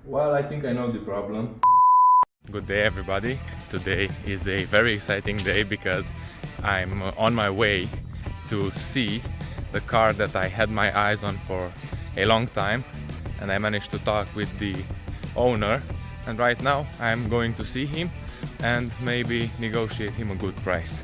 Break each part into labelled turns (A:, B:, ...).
A: Well, I think I know the problem.
B: Good day, everybody. Today is a very exciting day because I'm on my way to see the car that I had my eyes on for a long time, and I managed to talk with the owner, and right now I'm going to see him and maybe negotiate him a good price.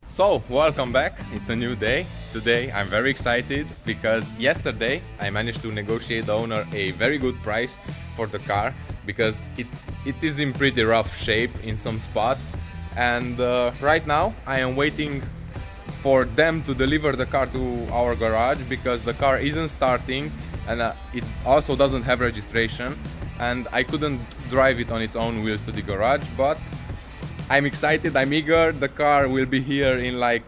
B: So, welcome back. It's a new day. Today I'm very excited because yesterday I managed to negotiate the owner a very good price for the car because it is in pretty rough shape in some spots, and right now I am waiting for them to deliver the car to our garage because the car isn't starting, and it also doesn't have registration, and I couldn't drive it on its own wheels to the garage. But I'm excited, I'm eager. The car will be here in like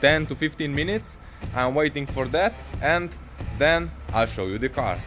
B: 10 to 15 minutes. I'm waiting for that, and then I'll show you the car.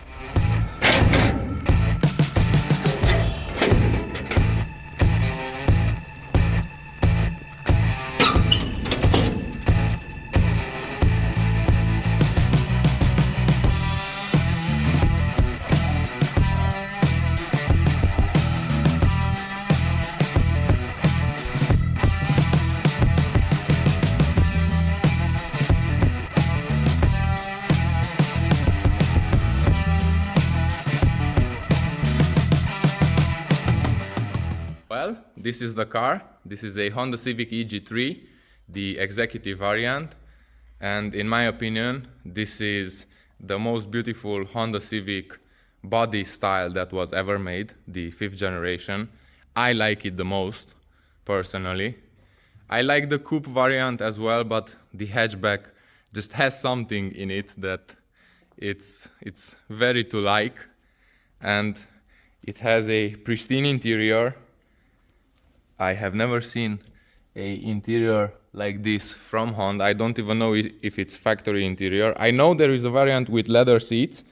B: Well, this is the car. This is a Honda Civic EG3, the executive variant. And in my opinion, this is the most beautiful Honda Civic body style that was ever made, the 5th generation. I like it the most, personally. I like the coupe variant as well, but the hatchback just has something in it that it's very to like. And it has a pristine interior. I have never seen a interior like this from Honda. I don't even know if it's factory interior. I know there is a variant with leather seats,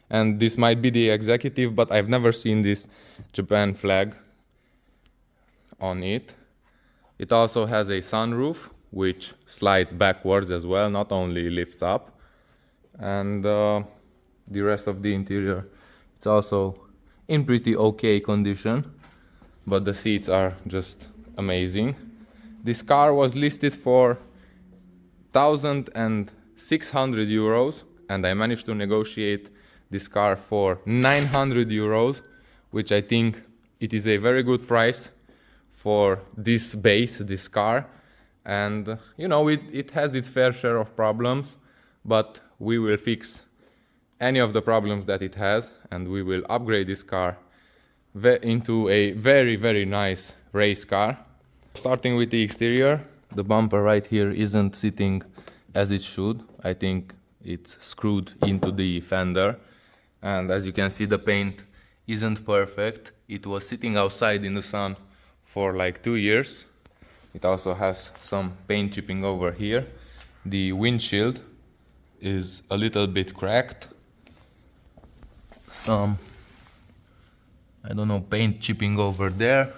B: and this might be the executive, but I've never seen this Japan flag on it. It also has a sunroof, which slides backwards as well, not only lifts up. And the rest of the interior, it's also in pretty okay condition, but the seats are just amazing. This car was listed for 1,600 euros, and I managed to negotiate this car for 900 euros, which I think it is a very good price for this base, this car. And you know, it has its fair share of problems, but we will fix any of the problems that it has, and we will upgrade this car into a very, very nice race car. Starting with the exterior, the bumper right here isn't sitting as it should. I think it's screwed into the fender, and as you can see, the paint isn't perfect. It was sitting outside in the sun for like 2 years. It also has some paint chipping over here. The windshield is a little bit cracked. Some, I don't know, paint chipping over there.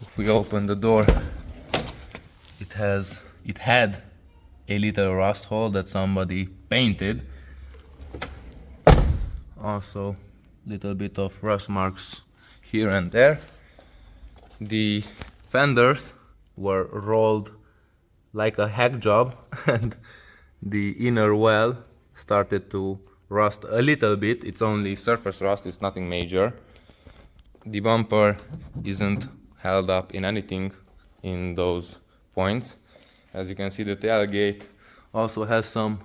B: If we open the door, it had a little rust hole that somebody painted. Also, little bit of rust marks here and there. The fenders were rolled like a hack job, and the inner well started to rust a little bit. It's only surface rust, it's nothing major. The bumper isn't held up in anything in those points. As you can see, the tailgate also has some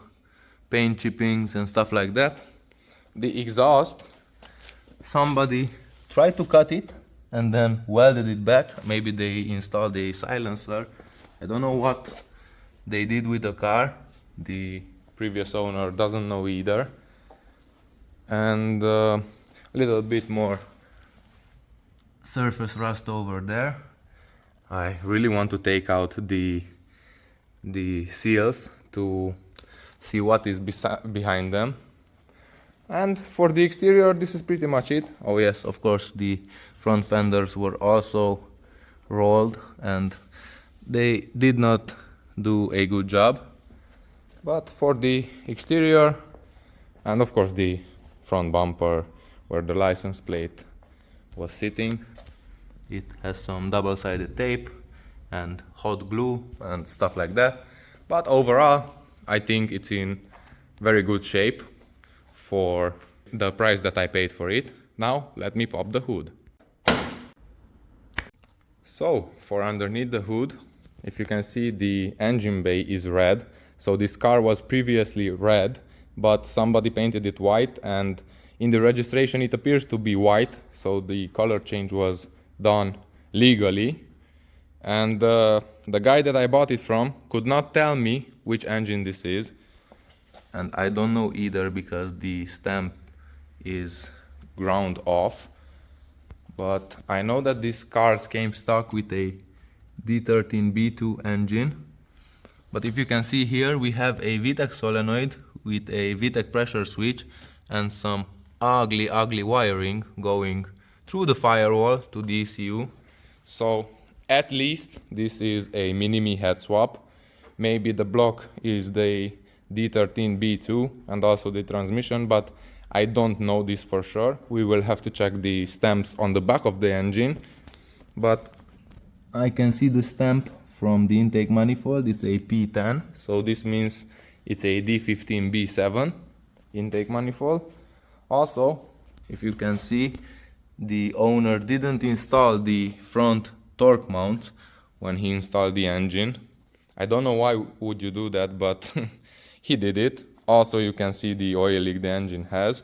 B: paint chippings and stuff like that. The exhaust, somebody tried to cut it and then welded it back. Maybe they installed a silencer. I don't know what they did with the car. The previous owner doesn't know either. And a little bit more surface rust over there. I really want to take out the seals to see what is behind them. And for the exterior, this is pretty much it. Oh yes, of course, the front fenders were also rolled and they did not do a good job. But for the exterior and of course the front bumper where the license plate was sitting, it has some double-sided tape and hot glue and stuff like that. But overall, I think it's in very good shape for the price that I paid for it. Now, let me pop the hood. So, for underneath the hood, if you can see, the engine bay is red. So this car was previously red, but somebody painted it white, and in the registration it appears to be white, so the color change was done legally. And the guy that I bought it from could not tell me which engine this is, and I don't know either because the stamp is ground off. But I know that these cars came stock with a D13B2 engine. But if you can see here, we have a VTEC solenoid with a VTEC pressure switch and some ugly wiring going through the firewall to the ECU. So at least this is a Mini-me head swap. Maybe the block is the D13B2 and also the transmission, but I don't know this for sure. We will have to check the stamps on the back of the engine. But I can see the stamp from the intake manifold. It's a P10, so this means it's a D15B7 intake manifold. Also, if you can see, the owner didn't install the front torque mount when he installed the engine. I don't know why would you do that, but he did it. Also, you can see the oil leak the engine has.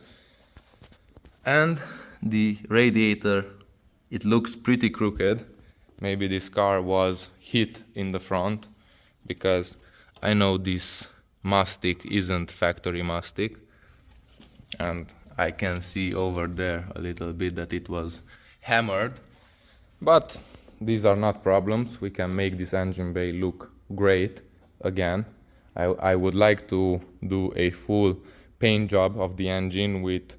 B: And the radiator, it looks pretty crooked. Maybe this car was hit in the front, because I know this mastic isn't factory mastic. And I can see over there a little bit that it was hammered. But these are not problems. We can make this engine bay look great again. I would like to do a full paint job of the engine with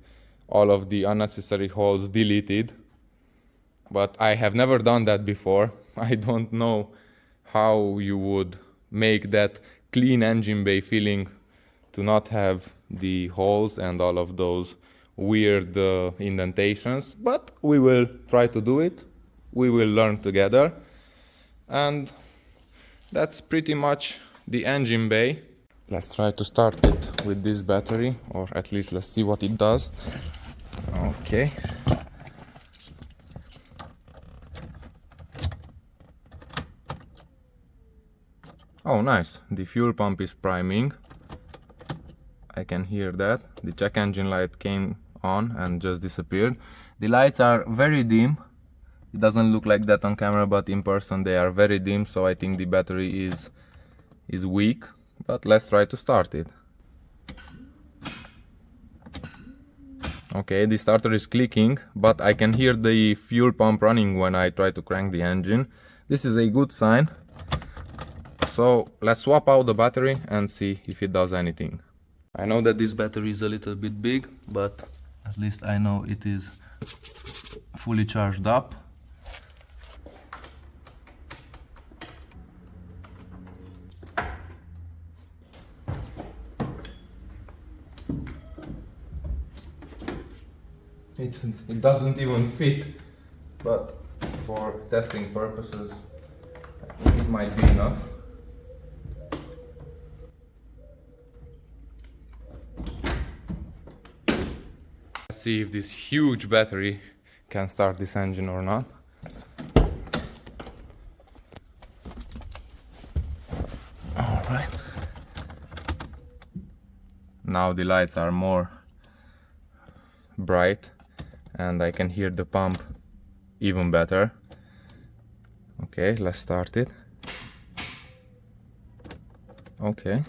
B: all of the unnecessary holes deleted, but I have never done that before. I don't know how you would make that clean engine bay feeling to not have the holes and all of those weird indentations, but we will try to do it. We will learn together, and that's pretty much the engine bay. Let's try to start it with this battery, or at least let's see what it does. Okay. Oh, nice. The fuel pump is priming. I can hear that. The check engine light came on and just disappeared. The lights are very dim. It doesn't look like that on camera, but in person they are very dim, so I think the battery is weak. But let's try to start it. Okay, the starter is clicking, but I can hear the fuel pump running when I try to crank the engine. This is a good sign. So let's swap out the battery and see if it does anything. I know that this battery is a little bit big, but at least I know it is fully charged up. It doesn't even fit, but for testing purposes, I think it might be enough. Let's see if this huge battery can start this engine or not. All right. Now the lights are more bright and I can hear the pump even better. Okay, let's start it. Okay.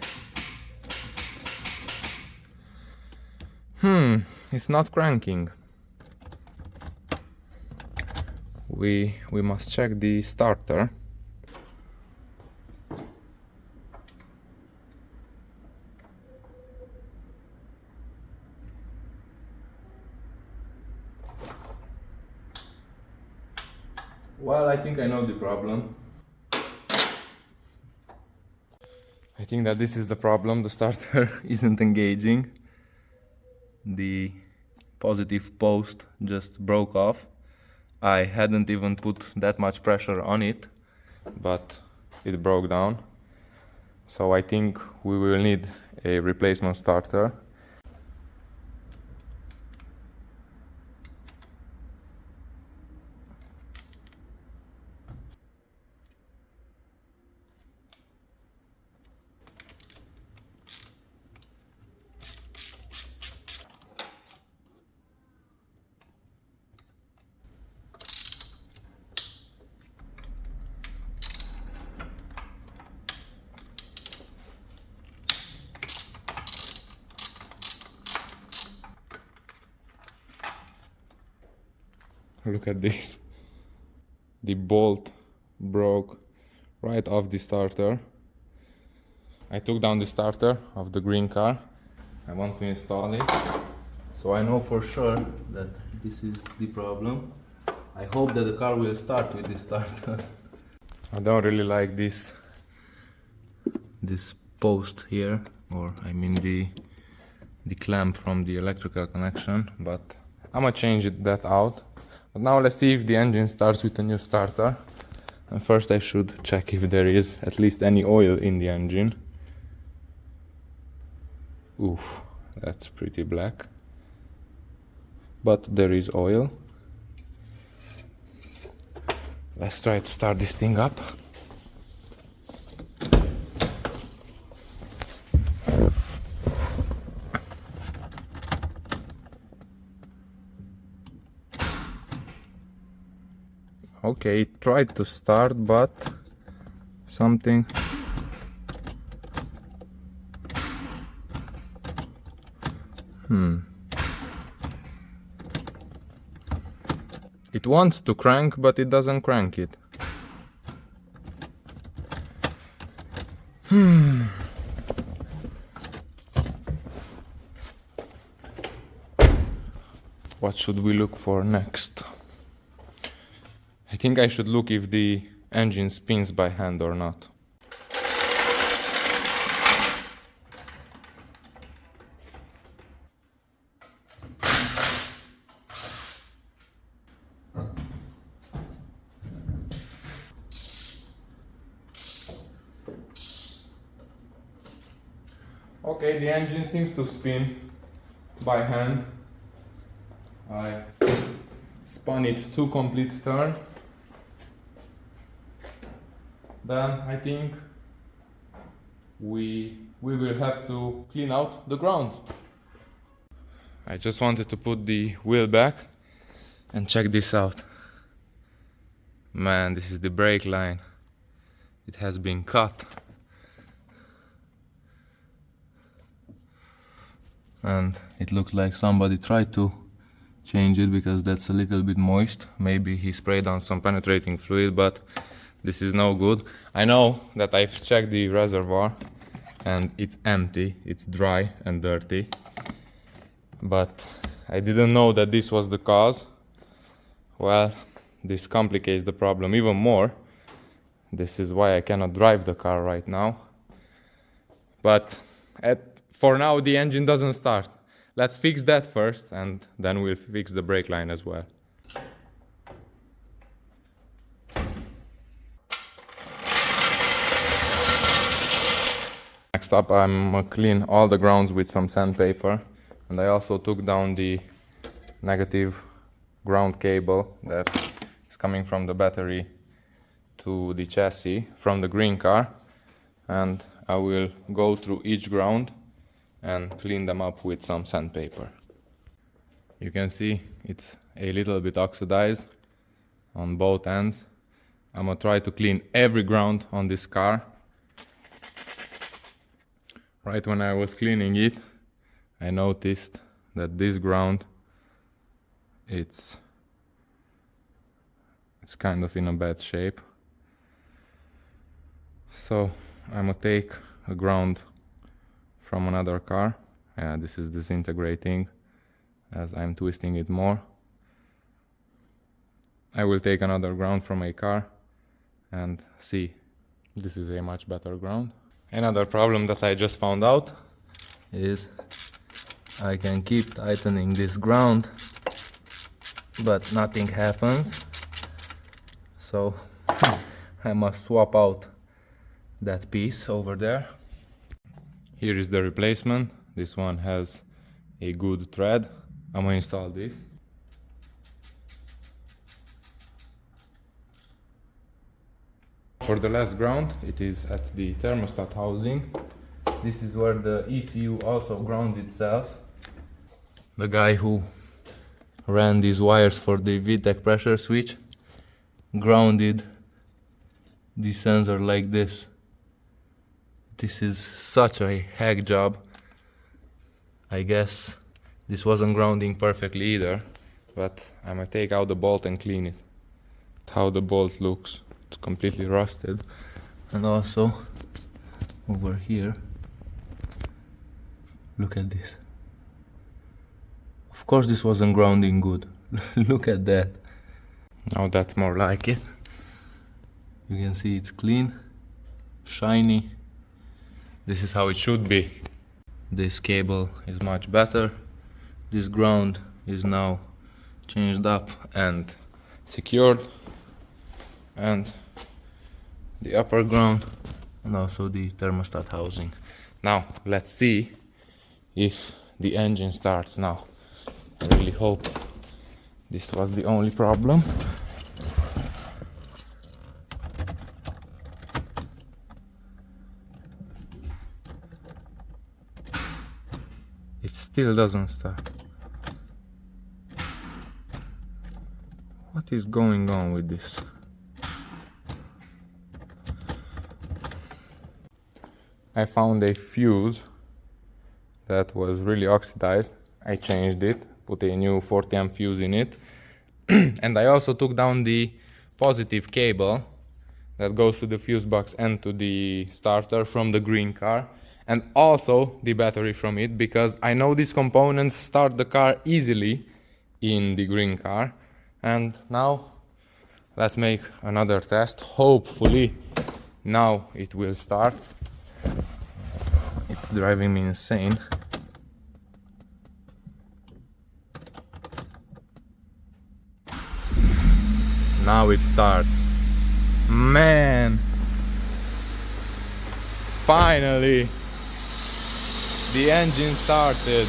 B: It's not cranking. We must check the starter.
A: Well, I think I know the problem.
B: I think that this is the problem. The starter isn't engaging. The positive post just broke off. I hadn't even put that much pressure on it, but it broke down. So I think we will need a replacement starter. Look at this. The bolt broke right off the starter. I took down the starter of the green car. I want to install it.
A: So I know for sure that this is the problem. I hope that the car will start with this starter.
B: I don't really like this
A: Post here, or I mean the clamp from the electrical connection,
B: but I'm gonna change that out. But now let's see if the engine starts with a new starter. And first I should check if there is at least any oil in the engine. Oof, that's pretty black. But there is oil. Let's try to start this thing up. Okay, it tried to start, but something... It wants to crank, but it doesn't crank it. What should we look for next? I think I should look if the engine spins by hand or not. Okay, the engine seems to spin by hand. I spun it 2 complete turns. Then I think we will have to clean out the grounds. I just wanted to put the wheel back and check this out. Man, this is the brake line. It has been cut.
A: and it looked like somebody tried to change it because that's a little bit moist.
B: Maybe he sprayed on some penetrating fluid, but this is no good. I know that I've checked the reservoir and it's empty, it's dry and dirty, but I didn't know that this was the cause. Well, this complicates the problem even more. This is why I cannot drive the car right now. But for now the engine doesn't start. Let's fix that first and then we'll fix the brake line as well. Next up, I'm gonna clean all the grounds with some sandpaper, and I also took down the negative ground cable that is coming from the battery to the chassis from the green car, and I will go through each ground and clean them up with some sandpaper. You can see it's a little bit oxidized on both ends. I'm gonna try to clean every ground on this car. Right when I was cleaning it, I noticed that this ground, it's kind of in a bad shape. So I'm gonna take a ground from another car. This is disintegrating as I'm twisting it more. I will take another ground from my car and see. This is a much better ground. Another problem that I just found out
A: is I can keep tightening this ground, but nothing happens. So I must swap out that piece over there.
B: Here is the replacement. This one has a good thread. I'm gonna install this. For the last ground, it is at the thermostat housing.
A: This is where the ECU also grounds itself. The guy who ran these wires for the VTEC pressure switch grounded the sensor like this. This is such a hack job. I guess this wasn't grounding perfectly either, but I'm gonna take out the bolt and clean it. How the bolt looks. It's completely rusted. And also over here, look at this. Of course this wasn't grounding good. Look at that.
B: Now that's more like it.
A: You can see it's clean, shiny.
B: This is how it should be.
A: This cable is much better. This ground is now changed up
B: And secured.
A: and the upper ground and also the thermostat housing.
B: Now let's see if the engine starts now. I really hope this was the only problem. It still doesn't start. What is going on with this? I found a fuse that was really oxidized. I changed it, put a new 40 amp fuse in it. And I also took down the positive cable that goes to the fuse box and to the starter from the green car, and also the battery from it, because I know these components start the car easily in the green car. And now let's make another test. Hopefully now it will start. It's driving me insane. Now it starts. Man! Finally! The engine started.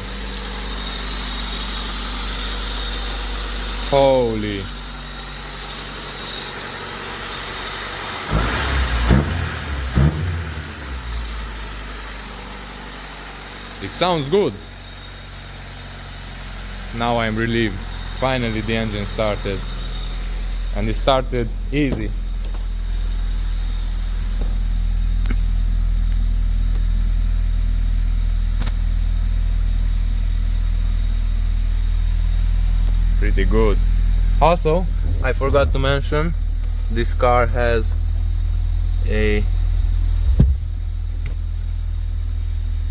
B: Holy! It sounds good. Now I'm relieved. Finally the engine started. And it started easy. Pretty good.
A: Also, I forgot to mention, this car has a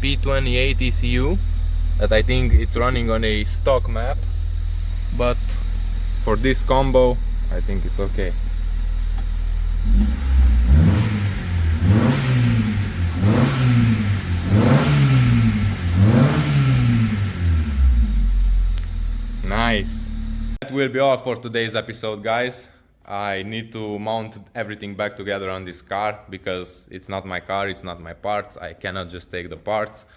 A: P28 ECU that I think it's running on a stock map, but for this combo I think it's okay.
B: Nice. That will be all for today's episode, guys. I need to mount everything back together on this car because it's not my car, it's not my parts. I cannot just take the parts.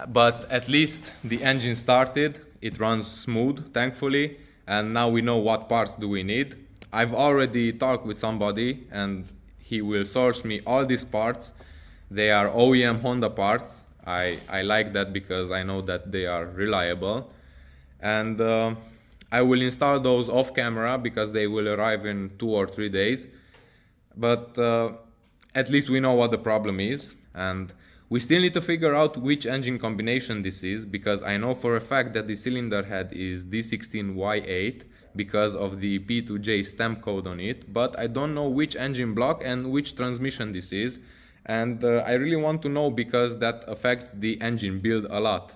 B: But at least the engine started. It runs smooth, thankfully. And now we know what parts do we need. I've already talked with somebody and he will source me all these parts. They are OEM Honda parts. I like that because I know that they are reliable. And I will install those off camera because they will arrive in 2 or 3 days. But at least we know what the problem is. And we still need to figure out which engine combination this is, because I know for a fact that the cylinder head is D16Y8 because of the P2J stamp code on it, but I don't know which engine block and which transmission this is. And I really want to know because that affects the engine build a lot.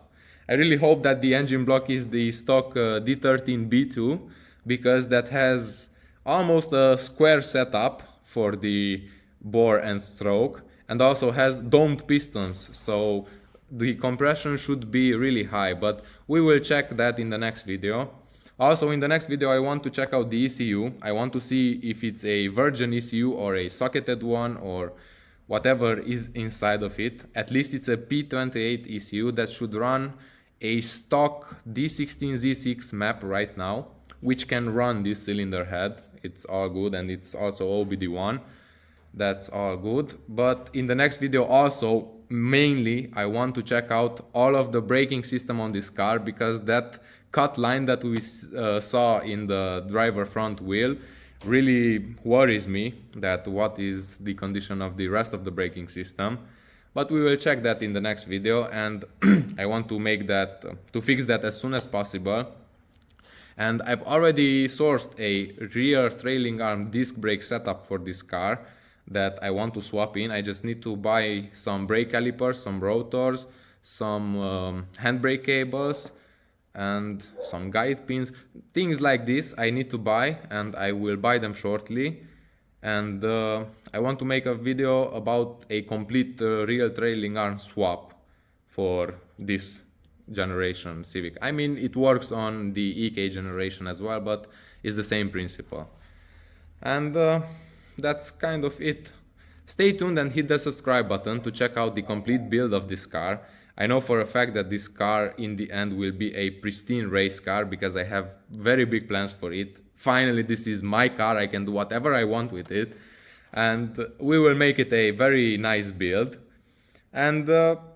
B: I really hope that the engine block is the stock D13B2 because that has almost a square setup for the bore and stroke, and also has domed pistons, so the compression should be really high, but we will check that in the next video. Also in the next video I want to check out the ECU. I want to see if it's a virgin ECU or a socketed one or whatever is inside of it. At least it's a P28 ECU that should run a stock D16Z6 map right now, which can run this cylinder head. It's all good, and it's also OBD1. That's all good. But in the next video also, mainly I want to check out all of the braking system on this car, because that cut line that we saw in the driver front wheel really worries me, that what is the condition of the rest of the braking system. But we will check that in the next video, and I want to make that, to fix that as soon as possible. And I've already sourced a rear trailing arm disc brake setup for this car that I want to swap in. I just need to buy some brake calipers, some rotors, some handbrake cables, and some guide pins. Things like this I need to buy, and I will buy them shortly. And I want to make a video about a complete rear trailing arm swap for this generation Civic. I mean, it works on the EK generation as well, but it's the same principle. And that's kind of it. Stay tuned and hit the subscribe button to check out the complete build of this car. I know for a fact that this car in the end will be a pristine race car, because I have very big plans for it. Finally, this is my car, I can do whatever I want with it, and we will make it a very nice build. And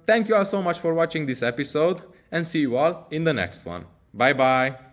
B: thank you all so much for watching this episode, and see you all in the next one. Bye bye!